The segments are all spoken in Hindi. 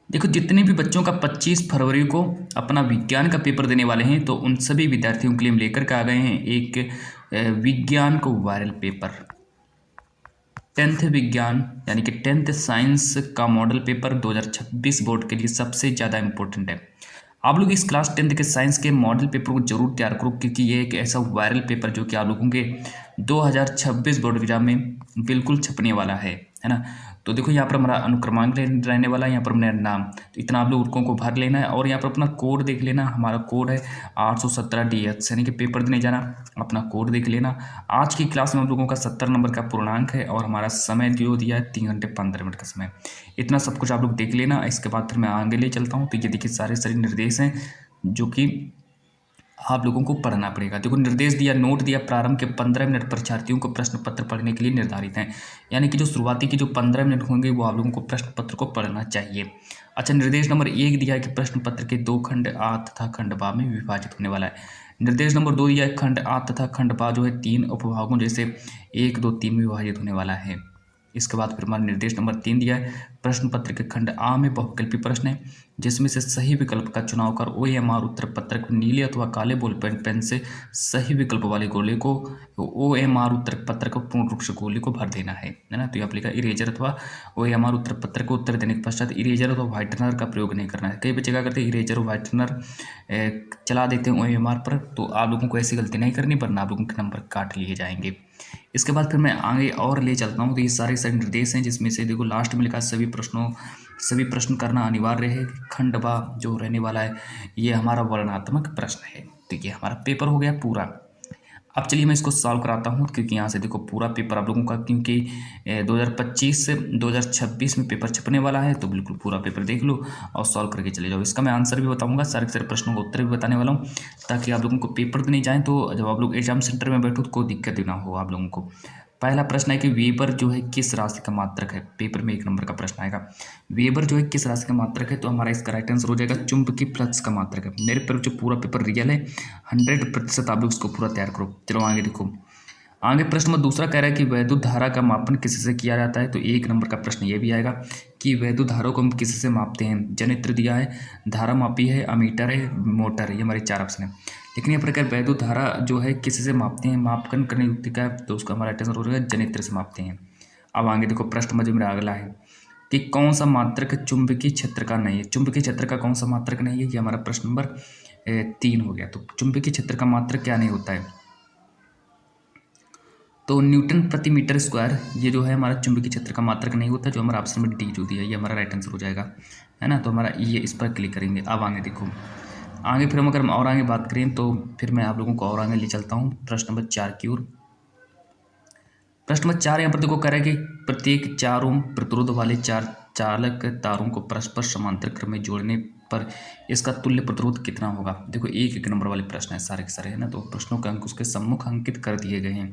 देखो, जितने भी बच्चों का 25 फरवरी को अपना विज्ञान का पेपर देने वाले हैं, तो उन सभी विद्यार्थियों के लिए हम लेकर के आ गए हैं एक विज्ञान को वायरल पेपर। 10th विज्ञान यानी कि 10th साइंस का मॉडल पेपर 2026 बोर्ड के लिए सबसे ज़्यादा इंपॉर्टेंट है। आप लोग इस क्लास 10th के साइंस के मॉडल पेपर को जरूर तैयार करो, क्योंकि ये एक ऐसा वायरल पेपर जो कि आप लोगों के 2026 बोर्ड एग्जाम में बिल्कुल छपने वाला है ना। तो देखो, यहाँ पर हमारा अनुक्रमांक रहने वाला है, यहाँ पर मेरा नाम, तो इतना आप लोगों को भर लेना है। और यहाँ पर अपना कोड देख लेना, हमारा कोड है 817DH, यानी कि पेपर देने जाना अपना कोड देख लेना। आज की क्लास में हम लोगों का 70 नंबर का पूर्णांक है और हमारा समय जो दिया है 3 घंटे 15 मिनट का समय। इतना सब कुछ आप लोग देख लेना। इसके बाद फिर मैं आगे ले चलता हूँ। तो ये देखिए सारे निर्देश हैं जो कि आप लोगों को पढ़ना पड़ेगा। देखो, निर्देश दिया, नोट दिया, प्रारंभ के 15 मिनट परीक्षार्थियों को प्रश्न पत्र पढ़ने के लिए निर्धारित हैं। यानी कि जो शुरुआती के जो 15 मिनट होंगे वो आप लोगों को प्रश्न पत्र को पढ़ना चाहिए। अच्छा, निर्देश नंबर 1 दिया है कि प्रश्न पत्र के 2 खंड आ तथा खंड बा में विभाजित होने वाला है। निर्देश नंबर 2 दिया है खंड आ तथा खंड बा जो है 3 उपभागों जैसे 1, 2, 3 में विभाजित होने वाला है। इसके बाद फिर हमारा निर्देश नंबर 3 दिया है प्रश्न पत्र के खंड आ में बहुविकल्पी प्रश्न है, जिसमें से सही विकल्प का चुनाव कर OMR उत्तर पत्रक नीले अथवा काले बॉल पेन से सही विकल्प वाले गोले को OMR उत्तर पत्रक को पूर्ण रूप से गोले को भर देना है ना। तो यहाँ पर लिखा इरेजर अथवा OMR उत्तर पत्रक को उत्तर देने के पश्चात इरेजर अथवा व्हाइटनर का प्रयोग नहीं करना है। कई बच्चे क्या करते हैं, इरेजर और व्हाइटनर चला देते हैं OMR पर। तो आप लोगों को ऐसी गलती नहीं करनी, वरना आप लोगों के नंबर काट लिए जाएंगे। इसके बाद फिर मैं आगे और ले चलता हूँ। तो ये सारे निर्देश हैं, जिसमें से देखो लास्ट में लिखा सभी प्रश्न करना अनिवार्य है। खंड बा जो रहने वाला है ये हमारा वर्णनात्मक प्रश्न है। तो ये हमारा पेपर हो गया पूरा। अब चलिए मैं इसको सॉल्व कराता हूँ, क्योंकि यहाँ से देखो पूरा पेपर आप लोगों का, क्योंकि 2025 से 2026 में पेपर छपने वाला है। तो बिल्कुल पूरा पेपर देख लो और सॉल्व करके चले जाओ। इसका मैं आंसर भी बताऊंगा, सारे के सारे प्रश्नों का उत्तर भी बताने वाला हूँ, ताकि आप लोगों को पेपर देने जाएँ तो जब आप लोग एग्जाम सेंटर में बैठो तो कोई दिक्कत भी ना हो आप लोगों को। पहला प्रश्न है कि वेबर जो है किस राशि का मात्रक है। पेपर में 1 नंबर का प्रश्न आएगा, वेबर जो है किस राशि का मात्रक है। तो हमारा इसका राइट आंसर हो जाएगा चुंबकीय फ्लक्स का मात्रक है। मेरे पर जो पूरा पेपर रियल है 100% आप लोग उसको पूरा तैयार करो। चलो आगे देखो। आगे प्रश्न में दूसरा कह रहा है कि वैद्युत धारा का मापन किससे किया जाता है। तो 1 नंबर का प्रश्न ये भी आएगा कि वैद्युत धारा को हम किससे मापते हैं। जनित्र दिया है, धारा मापी है, अमीटर है, मोटर है। ये हमारे 4 ऑप्शन है। लेकिन यहाँ पर अगर वैद्युत धारा जो है किससे मापते हैं, मापन करने युक्ति का है, तो उसका हमारा आंसर हो जाएगा जनित्र से मापते हैं। अब आगे देखो प्रश्न में जो मेरा अगला है कि कौन सा मात्रक चुंबकीय क्षेत्र का नहीं है। चुंबकीय क्षेत्र का कौन सा मात्रक नहीं है, ये हमारा प्रश्न नंबर 3 हो गया। तो चुंबकीय क्षेत्र का मात्रक क्या नहीं होता है, तो न्यूटन प्रति मीटर स्क्वायर ये जो है हमारा चुंबकीय क्षेत्र का मात्रक नहीं होता, जो हमारा ऑप्शन में डी जो दिया है ये हमारा राइट आंसर हो जाएगा, है ना। तो हमारा ये इस पर क्लिक करेंगे। अब आगे देखो, आगे फिर हम अगर और आगे बात करें तो फिर मैं आप लोगों को और आगे ले चलता हूँ प्रश्न नंबर 4 की ओर। प्रश्न नंबर 4 यहाँ पर देखो कह रहा है कि प्रत्येक 4 ओम प्रतिरोध वाले 4 चालक तारों को परस्पर समांतर क्रम में जोड़ने पर इसका तुल्य प्रतिरोध कितना होगा। देखो 1 नंबर वाले प्रश्न है सारे के सारे, है ना। तो प्रश्नों के अंक उसके सम्मुख अंकित कर दिए गए हैं।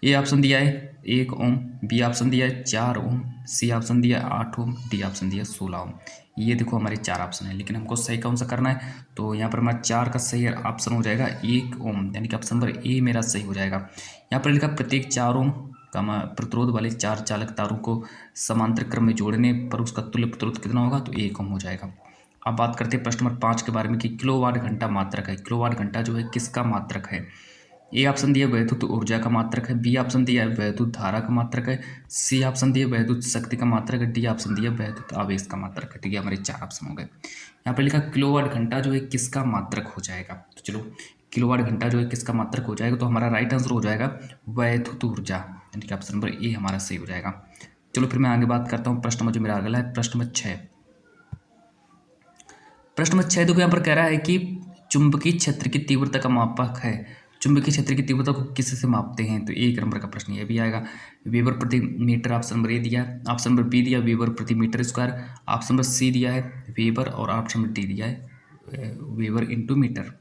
ए ऑप्शन दिया है 1 ओम, बी ऑप्शन दिया है 4 ओम, सी ऑप्शन दिया है 8 ओम, डी ऑप्शन दिया है 16 ओम। ये देखो हमारे 4 ऑप्शन है, लेकिन हमको सही कौन सा करना है। तो यहाँ पर हमारा 4 का सही ऑप्शन हो जाएगा 1 ओम, यानी कि ऑप्शन नंबर ए मेरा सही हो जाएगा। यहाँ पर लिखा प्रत्येक 4 ओम का प्रतिरोध वाले 4 चालक तारों को समांतर क्रम में जोड़ने पर उसका तुल्य प्रतिरोध कितना होगा, तो 1 ओम हो जाएगा। अब बात करते हैं प्रश्न नंबर 5 के बारे में कि किलोवाट घंटा मात्रक है। किलोवाट घंटा जो है किसका मात्रक है। ए ऑप्शन दिया वैद्युत ऊर्जा का मात्रक है, बी ऑप्शन दिया है वैद्युत धारा का मात्रक है, सी ऑप्शन दिया वैद्युत शक्ति का मात्रक है, डी ऑप्शन दिया वैद्युत आवेश का मात्रक है। ठीक है, हमारे 4 ऑप्शन हो गए। यहाँ पर लिखा किलोवाट घंटा जो है किसका मात्रक हो जाएगा। तो चलो किलोवाट घंटा जो है किसका मात्रक हो जाएगा, तो हमारा राइट आंसर हो जाएगा वैद्युत ऊर्जा, यानी कि ऑप्शन नंबर ए हमारा सही हो जाएगा। चलो फिर मैं आगे बात करता हूँ प्रश्न में जो मेरा अगला है प्रश्न नंबर 6। प्रश्न नंबर 6 देखो यहाँ पर कह रहा है कि चुंबकीय क्षेत्र की तीव्रता का मापक है। चुंबकीय क्षेत्र की तीव्रता को किससे मापते हैं, तो 1 नंबर का प्रश्न ये भी आएगा। वेबर प्रति मीटर ऑप्शन नंबर ए दिया, ऑप्शन नंबर बी दिया वेबर प्रति metre square, option number C दिया है वेबर और ऑप्शन नंबर डी दिया है वेबर इंटू मीटर।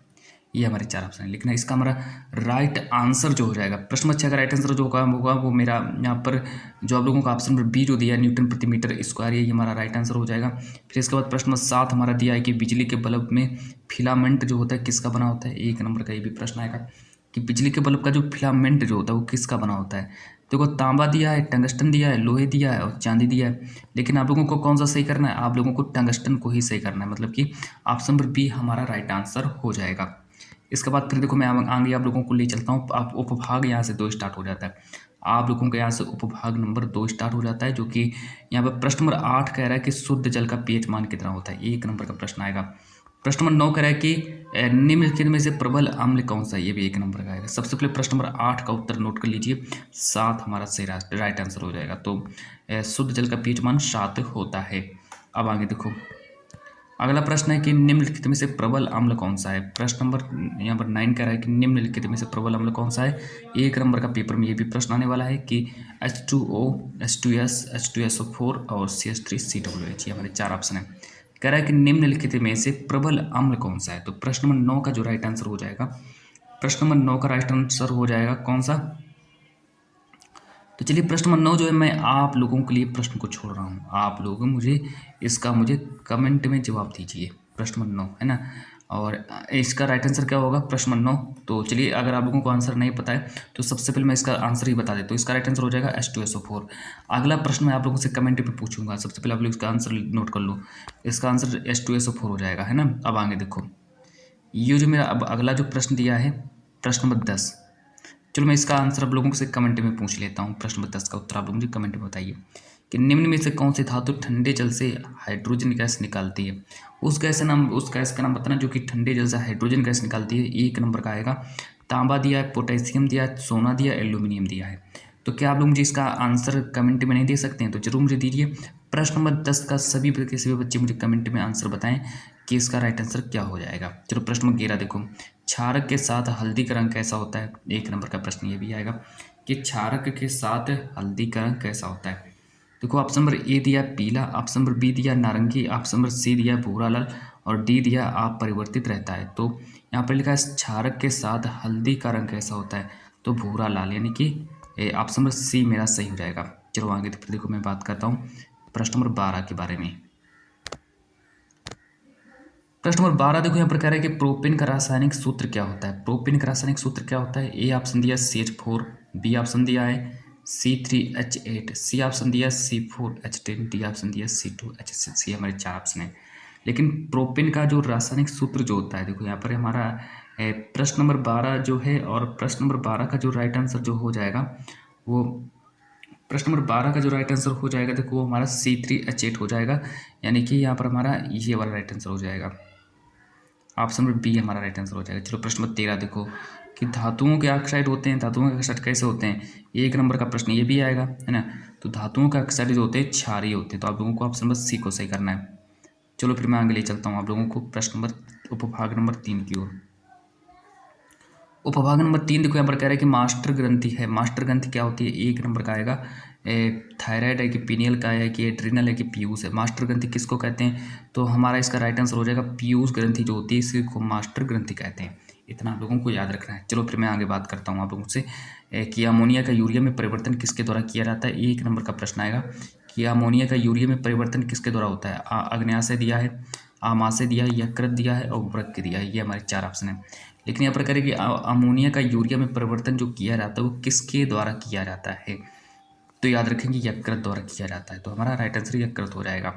ये हमारे 4 ऑप्शन है, लेकिन इसका हमारा राइट आंसर जो हो जाएगा प्रश्न नंबर 6 का राइट आंसर जो होगा वो मेरा यहाँ पर जो आप लोगों का ऑप्शन नंबर बी जो दिया है न्यूटन प्रति मीटर स्क्वायर, ये हमारा राइट आंसर हो जाएगा। फिर इसके बाद प्रश्न नंबर 7 हमारा दिया है कि बिजली के बल्ब में फिलामेंट जो होता है किसका बना होता है। 1 नंबर का ये भी प्रश्न आएगा कि बिजली के बल्ब का जो फिलामेंट जो होता है वो किसका बना होता है। देखो तांबा दिया है, टंगस्टन दिया है, लोहे दिया है और चांदी दिया है, लेकिन आप लोगों को कौन सा सही करना है? आप लोगों को टंगस्टन को ही सही करना है, मतलब कि ऑप्शन नंबर बी हमारा राइट आंसर हो जाएगा। इसके बाद फिर देखो मैं आगे आप लोगों को ले चलता हूँ। आप उपभाग यहाँ से 2 स्टार्ट हो जाता है। आप लोगों का यहाँ से उपभाग नंबर 2 स्टार्ट हो जाता है, जो कि यहाँ पर प्रश्न नंबर 8 कह रहा है कि शुद्ध जल का पीएच मान कितना होता है। 1 नंबर का प्रश्न आएगा। प्रश्न नंबर 9 कह रहा है कि निम्नलिखित में से प्रबल अम्ल कौन सा है? ये भी 1 नंबर का आएगा। सबसे पहले प्रश्न नंबर 8 का उत्तर नोट कर लीजिए, 7 हमारा सही राइट आंसर हो जाएगा। तो शुद्ध जल का पीएच मान 7 होता है। अब आगे देखो, अगला प्रश्न है कि निम्नलिखित में से प्रबल अम्ल कौन सा है? प्रश्न नंबर यहाँ पर 9 कह रहा है कि निम्नलिखित में से प्रबल अम्ल कौन सा है? 1 नंबर का पेपर में ये भी प्रश्न आने वाला है कि H2O, H2S, H2SO4 और CH3COOH, ये हमारे 4 ऑप्शन है। कह रहा है कि निम्नलिखित में से प्रबल अम्ल कौन सा है? तो प्रश्न नंबर 9 का जो राइट आंसर हो जाएगा, प्रश्न नंबर 9 का राइट आंसर हो जाएगा कौन सा? तो चलिए प्रश्न नंबर 9 जो है मैं आप लोगों के लिए प्रश्न को छोड़ रहा हूँ। आप लोग मुझे कमेंट में जवाब दीजिए। प्रश्न नंबर 9 है ना, और इसका राइट आंसर क्या होगा? प्रश्न नंबर 9। तो चलिए अगर आप लोगों को आंसर नहीं पता है तो सबसे पहले मैं इसका आंसर ही बता देता हूँ। इसका राइट आंसर हो जाएगा H2SO4। अगला प्रश्न मैं आप लोगों से कमेंट में पूछूंगा, सबसे पहले आप लोग इसका आंसर नोट कर लो। इसका आंसर H2SO4 हो जाएगा, है ना। अब आगे देखो, ये जो मेरा अब अगला जो प्रश्न दिया है, प्रश्न नंबर 10। चलो मैं इसका आंसर आप लोगों से कमेंट में पूछ लेता हूँ। प्रश्न नंबर 10 का उत्तर आप लोग मुझे कमेंट में बताइए कि निम्न में से कौन सी धातु ठंडे जल से हाइड्रोजन गैस निकालती है? उस गैस का नाम बताना जो कि ठंडे जल से हाइड्रोजन गैस निकालती है। 1 नंबर का आएगा। तांबा दिया है, पोटेशियम दिया है, सोना दिया है, एल्यूमिनियम दिया है। तो क्या आप लोग मुझे इसका आंसर कमेंट में नहीं दे सकते हैं? तो जरूर मुझे दीजिए। प्रश्न नंबर 10 का सभी बच्चे मुझे कमेंट में आंसर बताएं कि इसका राइट आंसर क्या हो जाएगा। चलो प्रश्न नंबर 11 देखो, क्षारक के साथ हल्दी का रंग कैसा होता है? 1 नंबर का प्रश्न ये भी आएगा कि क्षारक के साथ हल्दी का रंग कैसा होता है। देखो ऑप्शन नंबर ए दिया पीला, ऑप्शन नंबर बी दिया नारंगी, ऑप्शन नंबर सी दिया भूरा लाल और डी दिया आप परिवर्तित रहता है। तो यहाँ पर लिखा है क्षारक के साथ हल्दी का रंग कैसा होता है, तो भूरा लाल, यानी कि ऑप्शन नंबर सी मेरा सही हो जाएगा। चलो आगे फिर देखो मैं बात करता हूँ प्रश्न नंबर 12 के बारे में। प्रश्न नंबर 12 देखो यहाँ पर कह रहा है कि प्रोपेन का रासायनिक सूत्र क्या होता है? प्रोपेन का रासायनिक सूत्र क्या होता है? ए ऑप्शन दिया CH4, बी ऑप्शन दिया है C3H8, सी ऑप्शन दिया C4H10, डी ऑप्शन दिया C2H6। ये हमारे 4 ऑप्शन है। लेकिन प्रोपेन का जो रासायनिक सूत्र जो होता है, देखो यहाँ पर हमारा प्रश्न नंबर 12 जो है, और प्रश्न नंबर 12 का जो राइट आंसर जो हो जाएगा वो, प्रश्न नंबर 12 का जो राइट आंसर हो जाएगा देखो वो हमारा C3H8 हो जाएगा, यानी कि यहाँ पर हमारा ये वाला राइट आंसर हो जाएगा। ऑप्शन नंबर बी हमारा राइट आंसर हो जाएगा। चलो प्रश्न नंबर 13 देखो कि धातुओं के ऑक्साइड होते हैं, धातुओं के ऑक्साइड कैसे होते हैं? 1 नंबर का प्रश्न ये भी आएगा, है ना। तो धातुओं के ऑक्साइड जो होते हैं क्षारीय होते हैं, तो आप लोगों को ऑप्शन नंबर सी को सही करना है। चलो फिर मैं आगे ले चलता हूँ आप लोगों को प्रश्न नंबर उपभाग नंबर 3 की ओर। उपभाग नंबर 3 देखो यहाँ पर कह रहा है कि मास्टर ग्रंथि है। मास्टर ग्रंथि क्या होती है? 1 नंबर का आएगा थायराइड है कि पीनियल का है कि एड्रिनल है कि पीयूष है। मास्टर ग्रंथि किसको कहते हैं? तो हमारा इसका राइट आंसर हो जाएगा पीयूष ग्रंथि जो होती है इसको मास्टर ग्रंथि कहते हैं। इतना आप लोगों को याद रखना है। चलो फिर मैं आगे बात करता हूँ आप लोगों से कि अमोनिया का यूरिया में परिवर्तन किसके द्वारा किया जाता है? 1 नंबर का प्रश्न आएगा कि अमोनिया का यूरिया में परिवर्तन किसके द्वारा होता है? अग्न्याशय दिया है, आमाशय दिया है, यकृत दिया है और उर्वरक दिया है। ये हमारे 4 ऑप्शन है। लेकिन यहाँ पर करें कि अमोनिया का यूरिया में परिवर्तन जो किया जाता है वो किसके द्वारा किया जाता है? तो याद रखेंगे यकृत द्वारा किया जाता है, तो हमारा राइट आंसर यकृत हो जाएगा।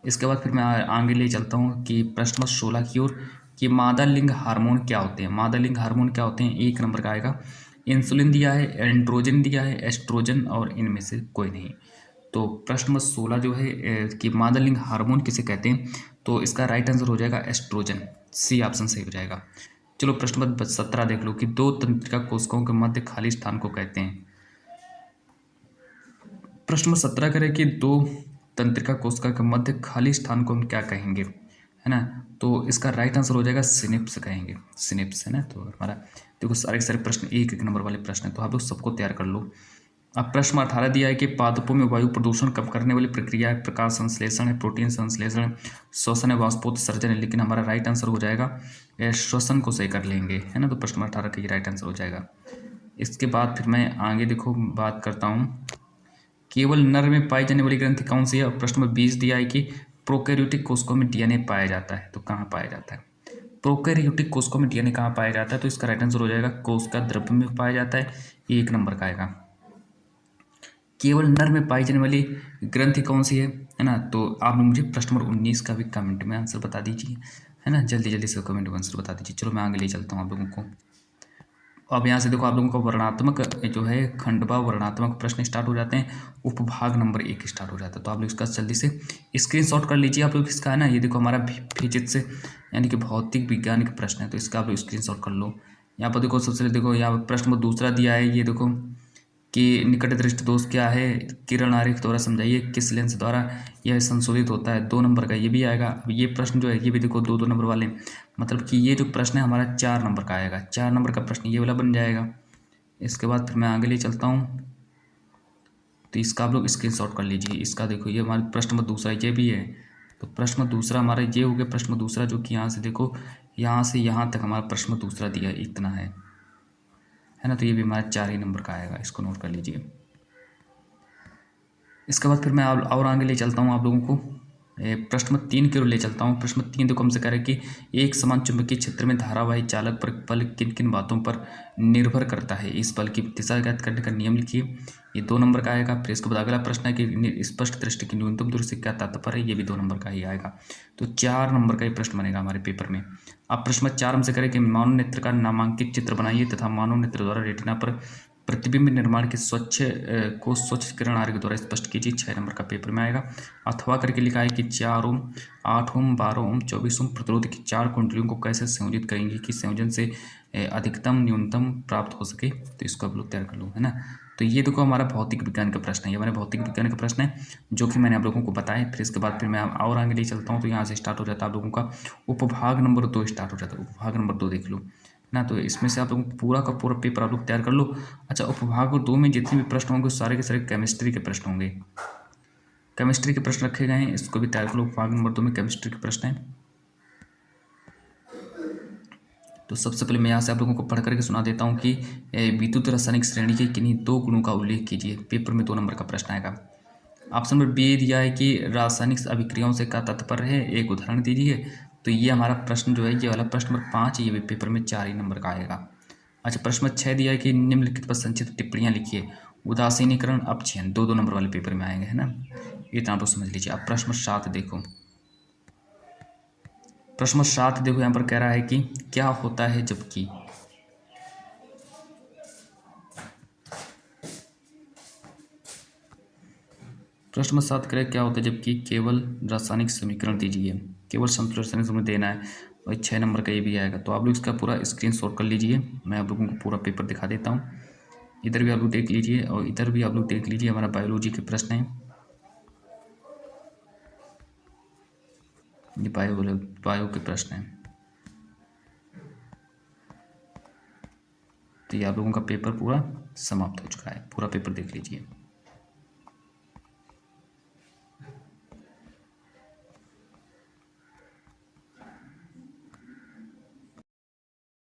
इसके बाद फिर मैं आगे ले चलता हूँ कि प्रश्न नंबर 16 की ओर कि मादा लिंग हार्मोन क्या होते हैं? मादा लिंग हार्मोन क्या होते हैं? 1 नंबर का आएगा इंसुलिन दिया है, एंड्रोजन दिया है, एस्ट्रोजन और इनमें से कोई नहीं। तो प्रश्न नंबर 16 जो है कि मादा लिंग हार्मोन किसे कहते हैं? तो इसका राइट आंसर हो जाएगा एस्ट्रोजन, सी ऑप्शन सही हो जाएगा। चलो प्रश्न नंबर 17 देख लो कि 2 तंत्रिका कोशिकाओं के मध्य खाली स्थान को कहते हैं। प्रश्न नंबर 17 करें कि 2 तंत्रिका कोशिका के मध्य खाली स्थान को हम क्या कहेंगे, है ना। तो इसका राइट आंसर हो जाएगा सिनेप्स कहेंगे, सिनेप्स, है ना। तो हमारा देखो सारे के सारे प्रश्न 1-1 नंबर वाले प्रश्न है, तो आप लोग सबको तैयार कर लो। अब प्रश्न 18 दिया है कि पादपों में वायु प्रदूषण कम करने वाली प्रक्रिया है प्रकाश संश्लेषण है, प्रोटीन संश्लेषण, श्वसन है, वाष्पोत्सर्जन है। लेकिन हमारा राइट आंसर हो जाएगा श्वसन को सही कर लेंगे, है ना। तो प्रश्न नंबर 18 का ये राइट आंसर हो जाएगा। इसके बाद फिर मैं आगे देखो बात करता हूँ केवल नर में पाई जाने वाली ग्रंथि कौन सी है? और प्रश्न नंबर 20 दिया है कि प्रोकैरियोटिक कोशिकाओं में डीएनए पाया जाता है, तो कहाँ पाया जाता है? प्रोकैरियोटिक कोशिकाओं में डीएनए कहाँ पाया जाता है? तो इसका राइट आंसर हो जाएगा कोशिका द्रव्य में पाया जाता है, 1 नंबर का आएगा। केवल नर में पाई जाने वाली ग्रंथि कौन सी है ना। तो आप लोग मुझे प्रश्न नंबर 19 का भी कमेंट में आंसर बता दीजिए, है ना, जल्दी जल्दी से कमेंट में आंसर बता दीजिए। चलो मैं आगे ले चलता हूँ आप लोगों को। अब यहाँ से देखो आप लोगों का वर्णात्मक जो है खंडवा वर्णात्मक प्रश्न स्टार्ट हो जाते हैं, उपभाग नंबर 1 स्टार्ट हो जाता है। तो आप लोग इसका जल्दी से स्क्रीनशॉट कर लीजिए आप लोग इसका, है ना। ये देखो हमारा फिजिक्स यानी कि भौतिक विज्ञान के प्रश्न है, तो इसका आप लोग स्क्रीनशॉट कर लो। यहाँ पर देखो सबसे देखो यहाँ पर प्रश्न नंबर दूसरा दिया है, ये देखो कि निकट दृष्टि दोष क्या है, किरण आरेख द्वारा समझाइए, किस लेंस द्वारा यह संशोधित होता है। 2 नंबर का ये भी आएगा। अब ये प्रश्न जो है ये भी देखो 2-2 नंबर वाले, मतलब कि ये जो प्रश्न है हमारा 4 नंबर का आएगा। 4 नंबर का प्रश्न ये वाला बन जाएगा। इसके बाद फिर मैं आगे ले चलता हूँ, तो इसका आप लोग स्क्रीनशॉट कर लीजिए। इसका देखो ये हमारा प्रश्न नंबर दूसरा ये भी है। तो प्रश्न दूसरा हमारा ये हो गया, प्रश्न दूसरा जो कि यहाँ से देखो यहाँ से यहाँ तक हमारा प्रश्न दूसरा दिया इतना है ना। तो ये भी हमारा 4 ही नंबर का आएगा, इसको नोट कर लीजिए। इसके बाद फिर मैं और आगे ले चलता हूँ आप लोगों को, प्रश्न 3 की ओर ले चलता हूँ। प्रश्न 3 देखो हमसे कह रहा है कि एक समान चुंबकीय क्षेत्र में धारावाही चालक पर बल किन किन बातों पर निर्भर करता है, इस बल की दिशा ज्ञात करने का नियम लिखिए। ये 2 नंबर का आएगा। फिर इसके बाद अगला प्रश्न है कि स्पष्ट दृष्टि की न्यूनतम दूरी से क्या तात्पर्य है, ये भी 2 नंबर का ही आएगा। तो 4 नंबर का ही प्रश्न बनेगा हमारे पेपर में। अब प्रश्न 4 हमसे करें कि मानव नेत्र का नामांकित चित्र बनाइए तथा मानव नेत्र द्वारा रेटिना पर प्रतिबिंब निर्माण के स्वच्छ किरण आरेख द्वारा स्पष्ट कीजिए। 6 नंबर का पेपर में आएगा। अथवा करके लिखा है कि 4 ओम 8 ओम 12 ओम 24 ओम प्रतिरोध की 4 कुंडलियों को कैसे संयोजित करेंगे कि संयोजन से अधिकतम न्यूनतम प्राप्त हो सके। तो इसको आप लोग तैयार कर लो, है ना। तो ये देखो हमारा भौतिक विज्ञान का प्रश्न है, ये हमारे भौतिक विज्ञान का प्रश्न है जो कि मैंने आप लोगों को बताया। फिर इसके बाद फिर मैं और आगे ले चलता हूँ, तो यहाँ से स्टार्ट हो जाता है आप लोगों का उपभाग नंबर 2 स्टार्ट हो जाता है। उपभाग नंबर 2 देख लो ना। तो इसमें से आप लोगों को पूरा का पूरा पेपर आप लोग तैयार कर लो। अच्छा, उपभाग 2 में जितने भी प्रश्न होंगे सारे के सारे केमिस्ट्री के प्रश्न होंगे, केमिस्ट्री के प्रश्न रखे गए हैं, इसको भी तैयार कर लो। उपभाग नंबर 2 में केमिस्ट्री के प्रश्न है। तो सबसे पहले मैं यहाँ से आप लोगों को पढ़ करके सुना देता हूँ कि विद्युत रासायनिक श्रेणी के किन्हीं 2 गुणों का उल्लेख कीजिए। पेपर में 2 नंबर का प्रश्न आएगा। ऑप्शन नंबर बी दिया है कि रासायनिक अभिक्रियाओं से क्या तात्पर्य है, एक उदाहरण दीजिए। तो ये हमारा प्रश्न जो है ये वाला प्रश्न नंबर 5 ये भी पेपर में 4 ही नंबर का आएगा। अच्छा, प्रश्न नंबर 6 दिया है कि निम्नलिखित पर संक्षिप्त टिप्पणियाँ लिखिए। उदासीनीकरण अपक्षयन 2-2 नंबर वाले पेपर में आएंगे, है ना। इतना तो समझ लीजिए। अब प्रश्न नंबर 7 देखो, प्रश्न नंबर 7 देखो यहाँ पर कह रहा है कि क्या होता है जबकि प्रश्न नंबर 7 करें क्या होता है जबकि केवल रासायनिक समीकरण दीजिए। केवल संतुलित रासायनिक समीकरण देना है और 6 नंबर का ये भी आएगा। तो आप लोग इसका पूरा स्क्रीनशॉट कर लीजिए। मैं आप लोगों को पूरा पेपर दिखा देता हूँ। इधर भी आप लोग देख लीजिए और इधर भी आप लोग देख लीजिए। हमारा बायोलॉजी के प्रश्न है, ये बायो के प्रश्न है। तो ये आप लोगों का पेपर पूरा समाप्त हो चुका है। पूरा पेपर देख लीजिए।